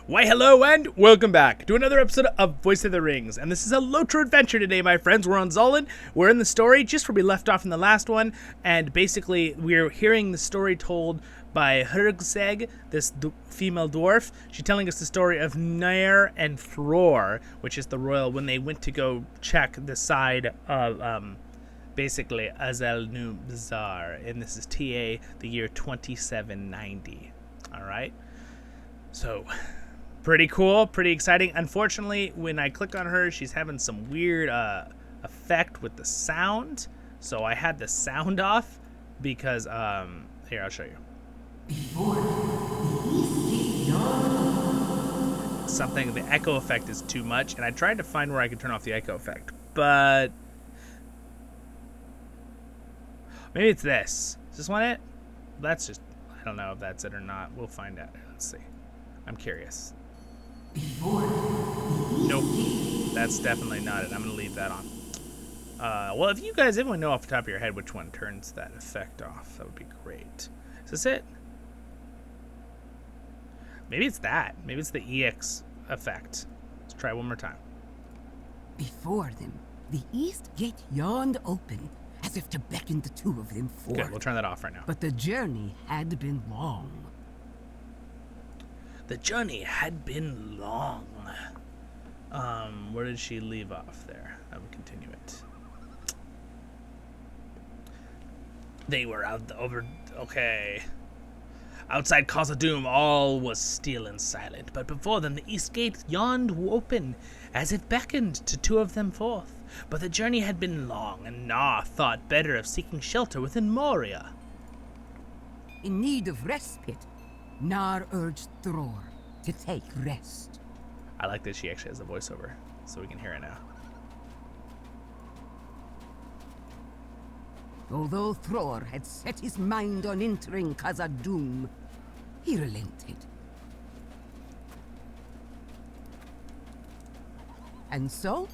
Why hello and welcome back to another episode of Voice of the Rings, and this is a LOTRO adventure today, my friends. We're on Zollin. We're in the story just where we left off in the last one, and basically we're hearing the story told by Hergseg, this female dwarf. She's telling us the story of Nair and Thror, which is the royal, when they went to go check the side of basically Azel Nu Bazaar, and this is TA the year 2790. All right, so pretty cool, pretty exciting. Unfortunately, when I click on her, she's having some weird effect with the sound. So I had the sound off because, here, I'll show you. Something, the echo effect is too much, and I tried to find where I could turn off the echo effect, but maybe it's this. Is this one it? That's just, I don't know if that's it or not. We'll find out. Let's see. I'm curious. Nope, that's definitely not it. I'm gonna leave that on. Well, if you guys, everyone know off the top of your head which one turns that effect off, that would be great. Is this it? Maybe it's that. Maybe it's the EX effect. Let's try one more time. Before them, the east gate yawned open, as if to beckon the two of them forth. Okay, we'll turn that off right now. But the journey had been long. The journey had been long. Where did she leave off there? I will continue it. They were okay. Outside Khazad-dûm, all was still and silent, but before them the east gate yawned open, as if beckoned to two of them forth. But the journey had been long, and Nar thought better of seeking shelter within Moria. In need of respite, Nar urged Thror to take rest. I like that she actually has a voiceover, so we can hear it now. Although Thror had set his mind on entering Khazad-dûm, he relented. And so,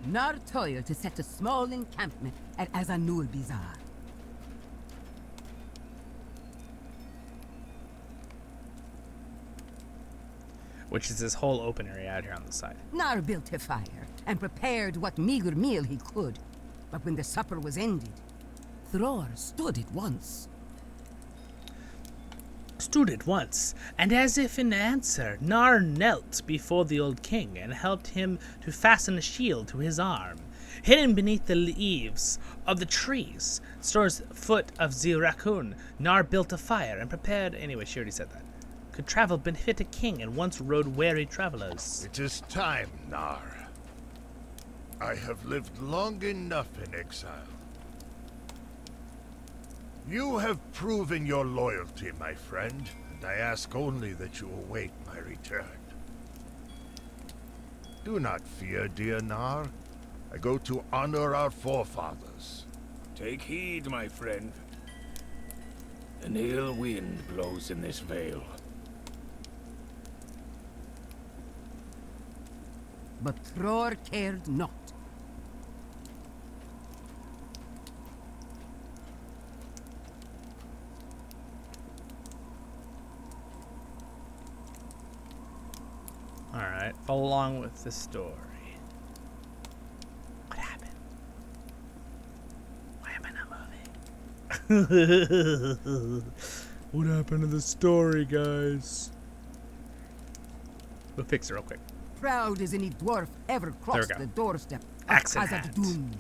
Nar toiled to set a small encampment at Azanul Bazaar. Which is this whole open area out here on the side. Nar built a fire and prepared what meager meal he could. But when the supper was ended, Thror stood at once. And as if in answer, Nar knelt before the old king and helped him to fasten a shield to his arm. Hidden beneath the leaves of the trees, store's foot of Zirakun, Nar built a fire and prepared. Anyway, she already said that. Could travel benefit a king and once rode weary travelers. It is time, Nar. I have lived long enough in exile. You have proven your loyalty, my friend, and I ask only that you await my return. Do not fear, dear Nar. I go to honor our forefathers. Take heed, my friend. An ill wind blows in this vale. But Thror cared not. Alright, follow along with the story. What happened? Why am I not moving? What happened to the story, guys? We'll fix it real quick. Proud as any dwarf ever crossed the doorstep of Axe in hand. Khazad-dûm.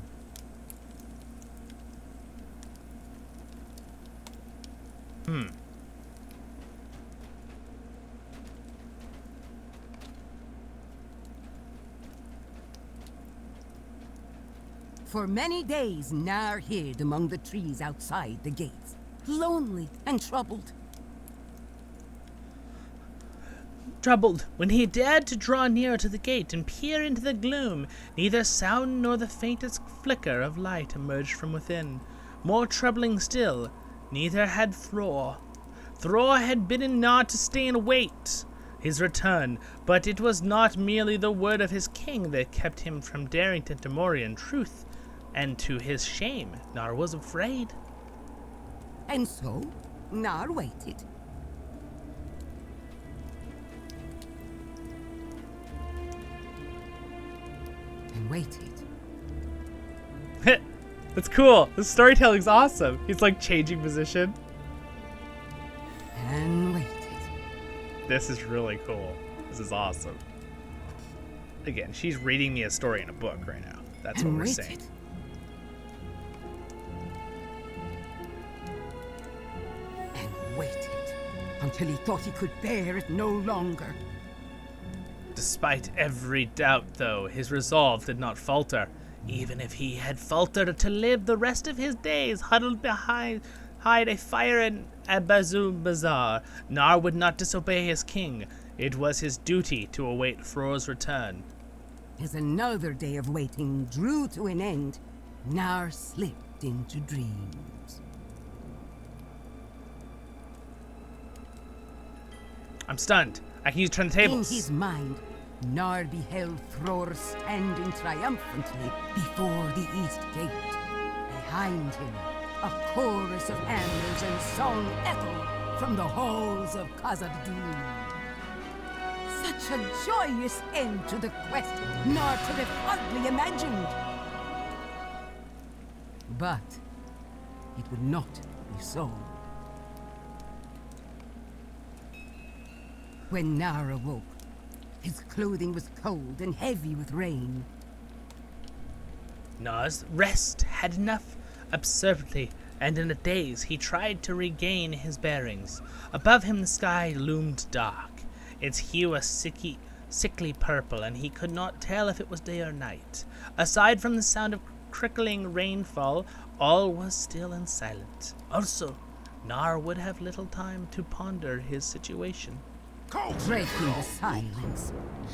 For many days, Nar hid among the trees outside the gates, lonely and troubled. When he dared to draw nearer to the gate and peer into the gloom, neither sound nor the faintest flicker of light emerged from within. More troubling still, neither had Thror. Thror had bidden Nar to stay and wait his return, but it was not merely the word of his king that kept him from daring to enter Moria in truth, and to his shame, Nar was afraid. And so, Nar waited. waited. That's cool. The storytelling's awesome. He's like changing position. And waited. This is really cool. This is awesome. Again, she's reading me a story in a book right now. That's what we're saying. And waited until he thought he could bear it no longer. Despite every doubt, though, his resolve did not falter. Even if he had faltered to live the rest of his days huddled behind a fire in Abazum Bazaar, Nar would not disobey his king. It was his duty to await Fror's return. As another day of waiting drew to an end, Nar slipped into dreams. I'm stunned. I can use turn the tables. In his mind, Nar beheld Thror standing triumphantly before the east gate. Behind him, a chorus of hammers and song echoed from the halls of Khazad-dûm. Such a joyous end to the quest Nar could have hardly imagined. But it would not be so. When Nar awoke, his clothing was cold and heavy with rain. Nar's rest had enough. Absurdly, and in a daze, he tried to regain his bearings. Above him the sky loomed dark. Its hue was sickly purple, and he could not tell if it was day or night. Aside from the sound of trickling rainfall, all was still and silent. Also, Nar would have little time to ponder his situation. Breaking the silence,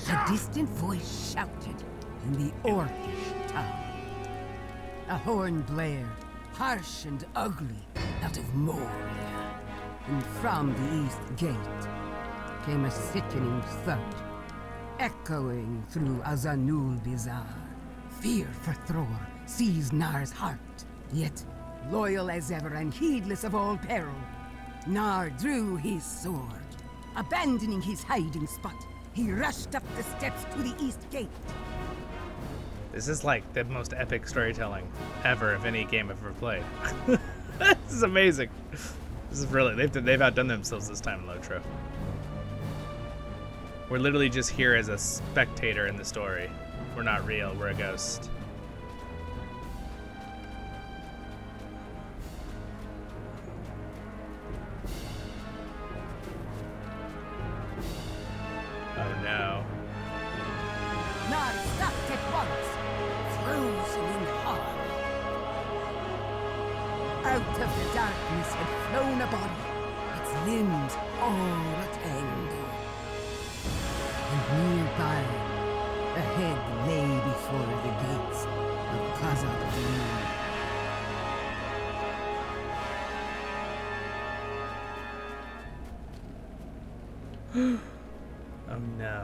a distant voice shouted in the Orcish town. A horn blared, harsh and ugly, out of Moria. And from the east gate came a sickening thud, echoing through Azanul Bizarre. Fear for Thror seized Nar's heart, yet, loyal as ever and heedless of all peril, Nar drew his sword. Abandoning his hiding spot, he rushed up the steps to the east gate. This is like the most epic storytelling ever of any game I've ever played. This is amazing. This is really, they've outdone themselves this time in LOTRO. We're literally just here as a spectator in the story. We're not real, we're a ghost. Oh no. Nar stopped at once, frozen in horror. Out of the darkness had flown a body, its limbs all a tangle. And nearby, a head lay before the gates of Khazad-dûm. Oh no.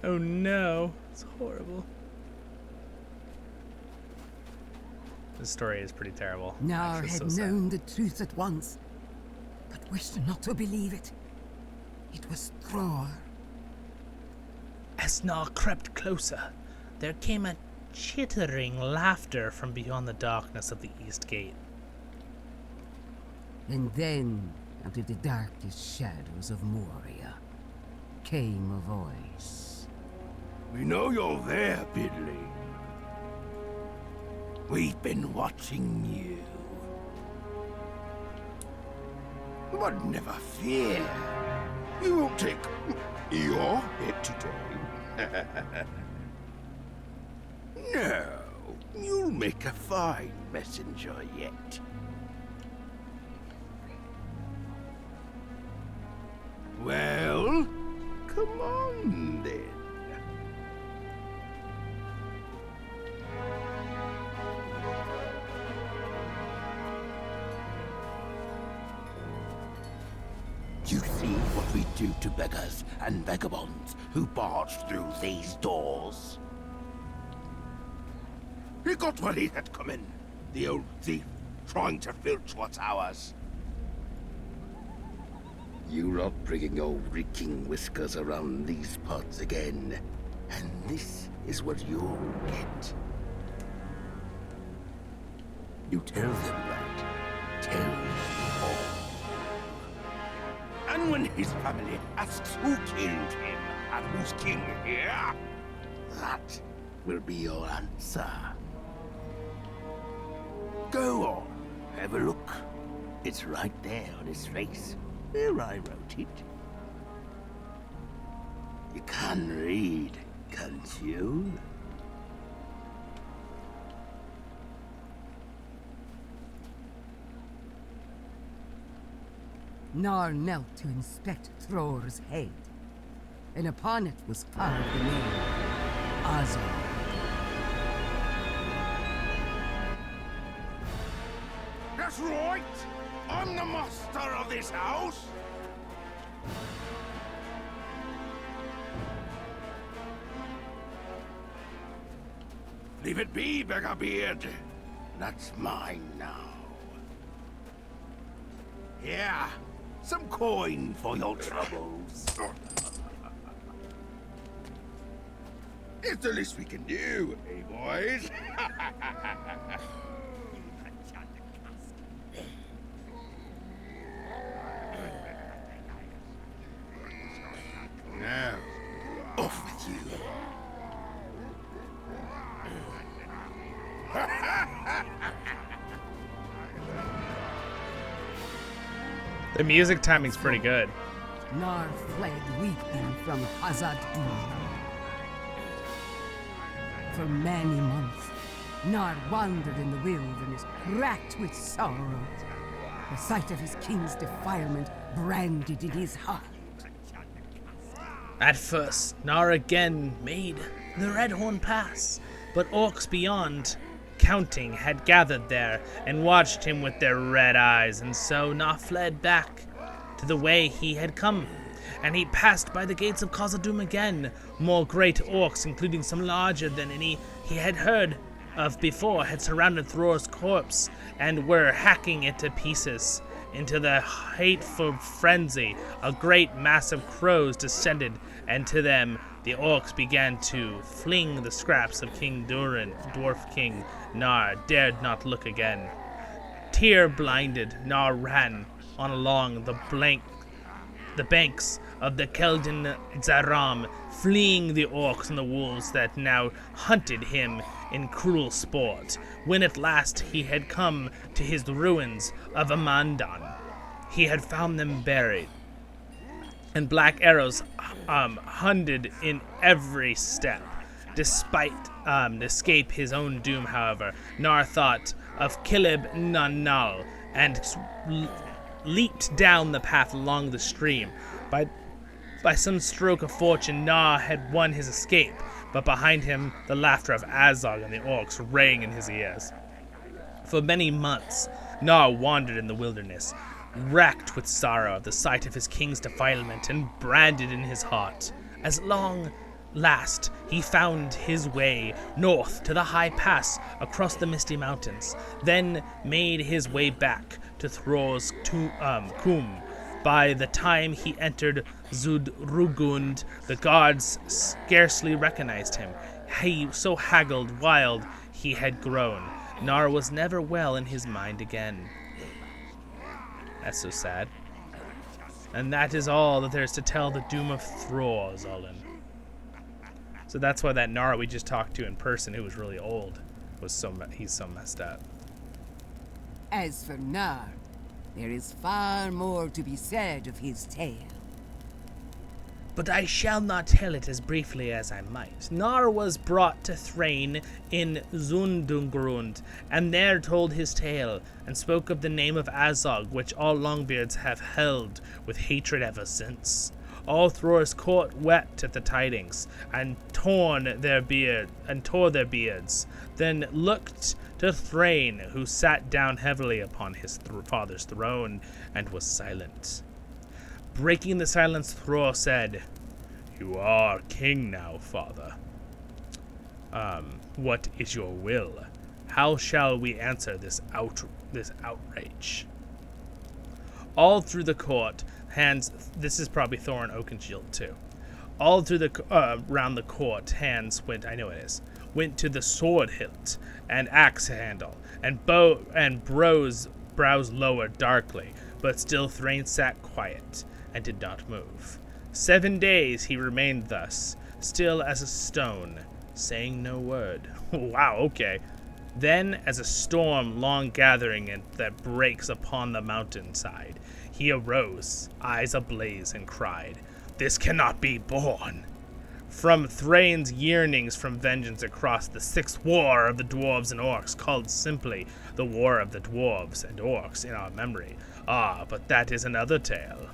Oh no. It's horrible. This story is pretty terrible. Nar Actually, had so sad. known the truth at once, but wished not to believe it. It was Thror. As Nar crept closer, there came a chittering laughter from beyond the darkness of the east gate. And then, out of the darkest shadows of Moria, came a voice. We know you're there, Bidley. We've been watching you. But never fear. You won't take your hit today. No, you'll make a fine messenger yet. Well, come on then. You see what we do to beggars and vagabonds who barge through these doors? He got what he had coming. The old thief trying to filch what's ours. You're not bringing your reeking whiskers around these parts again, And this is what you'll get. You tell them that. Tell them all. And when his family asks who killed him and who's king here, that will be your answer. Go on, have a look. It's right there on his face, where I wrote it. You can read, can't you? Nar knelt to inspect Thror's head, and upon it was carved the name Azog. That's right! I'm the master of this house! Leave it be, Beggarbeard. That's mine now. Here, some coin for your troubles. It's the least we can do, eh, boys? Now, off with you. The music timing's pretty good. Nar fled weeping from Hazad. For many months, Nar wandered in the wilderness, racked with sorrow. The sight of his king's defilement branded in his heart. At first, Nar again made the Redhorn Pass, but orcs beyond counting had gathered there and watched him with their red eyes, and so Nar fled back to the way he had come. And he passed by the gates of Khazad-dûm again. More great orcs, including some larger than any he had heard of before, had surrounded Thror's corpse and were hacking it to pieces. Into the hateful frenzy, a great mass of crows descended, and to them the orcs began to fling the scraps of King Durin, Dwarf King Nar dared not look again. Tear-blinded, Nar ran on along the banks of the Keldin Zaram, fleeing the orcs and the wolves that now hunted him in cruel sport. When at last he had come to his ruins of Amandan, he had found them buried, and black arrows hunted in every step. Despite escape his own doom, however, Nar thought of Kilib Nanal and leaped down the path along the stream. By some stroke of fortune, Nar had won his escape, but behind him the laughter of Azog and the orcs rang in his ears. For many months, Nar wandered in the wilderness, racked with sorrow at the sight of his king's defilement and branded in his heart. As long last he found his way north to the high pass across the misty mountains, then made his way back to Thror's Kum. By the time he entered Zudrugund, the guards scarcely recognized him. He so haggled wild he had grown. Nar was never well in his mind again. That's so sad. And that is all that there's to tell the doom of Thror, Zollin. So that's why that Nar we just talked to in person, who was really old, he's so messed up. As for Nar, there is far more to be said of his tale. But I shall not tell it as briefly as I might. Nar was brought to Thrain in Zundungrund, and there told his tale, and spoke of the name of Azog, which all Longbeards have held with hatred ever since. All Thror's court wept at the tidings, and tore their beards, then looked to Thrain, who sat down heavily upon his father's throne, and was silent. Breaking the silence, Thror said, "You are king now, father. What is your will? How shall we answer this outrage?" All through the court, this is probably Thorin Oakenshield too. All through the round the court, hands went to the sword hilt and axe handle, and brows lowered darkly, but still Thrain sat quiet and did not move. 7 days he remained thus, still as a stone, saying no word. Wow, okay. Then, as a storm long gathering and that breaks upon the mountainside, he arose, eyes ablaze, and cried, "This cannot be borne!" From Thrain's yearnings from vengeance across the sixth war of the dwarves and orcs, called simply the War of the Dwarves and Orcs in our memory. Ah, but that is another tale.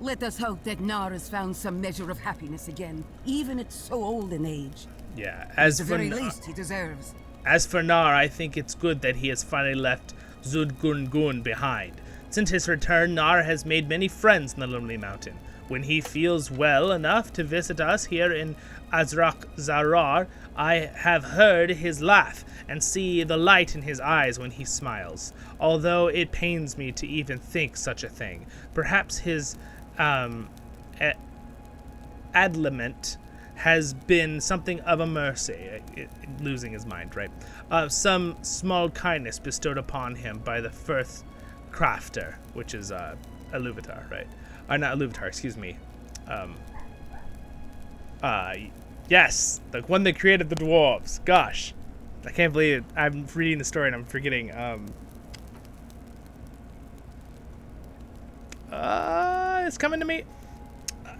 Let us hope that Nar has found some measure of happiness again, even at so old an age. Yeah, At the very least, he deserves. As for Nar, I think it's good that he has finally left Zudgungun behind. Since his return, Nar has made many friends in the Lonely Mountain. When he feels well enough to visit us here in Azrak Zarar, I have heard his laugh and see the light in his eyes when he smiles. Although it pains me to even think such a thing. Perhaps his adlament has been something of a mercy, losing his mind, right? Some small kindness bestowed upon him by the Firth Crafter, which is Iluvatar, right? Not Iluvatar, excuse me. Yes, the one that created the dwarves. Gosh, I can't believe it. I'm reading the story and I'm forgetting. It's coming to me.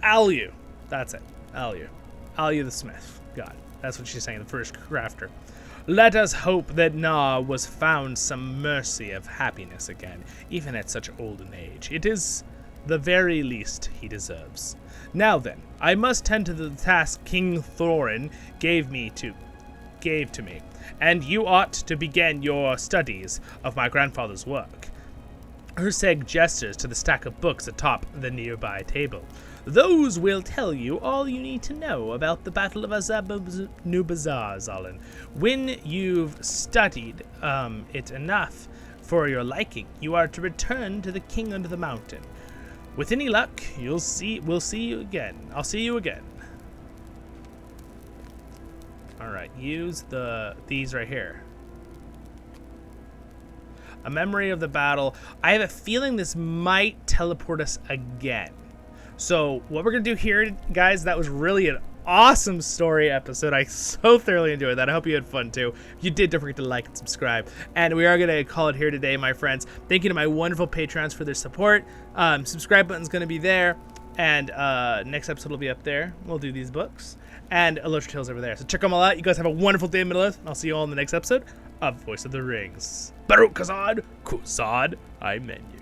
Alu, that's it. Alu the Smith. God, that's what she's saying. The first crafter. Let us hope that Na was found some mercy of happiness again, even at such old an age. It is the very least he deserves. Now then, I must tend to the task King Thorin gave to me, and you ought to begin your studies of my grandfather's work. Urseg gestures to the stack of books atop the nearby table. Those will tell you all you need to know about the Battle of Azab-Nubazar, Zollin. When you've studied it enough for your liking, you are to return to the King under the Mountain. With any luck, we'll see you again. I'll see you again. Alright, use these right here. A memory of the battle. I have a feeling this might teleport us again. So what we're going to do here, guys, that was really an awesome story episode. I so thoroughly enjoyed that. I hope you had fun too. If you did, don't forget to like and subscribe. And we are going to call it here today, my friends. Thank you to my wonderful patrons for their support. Subscribe button's going to be there. And next episode will be up there. We'll do these books. And LOTRO Tales over there. So check them all out. You guys have a wonderful day in Middle-earth. I'll see you all in the next episode of Voice of the Rings. Baruch Kazad, Kuzad, I menu.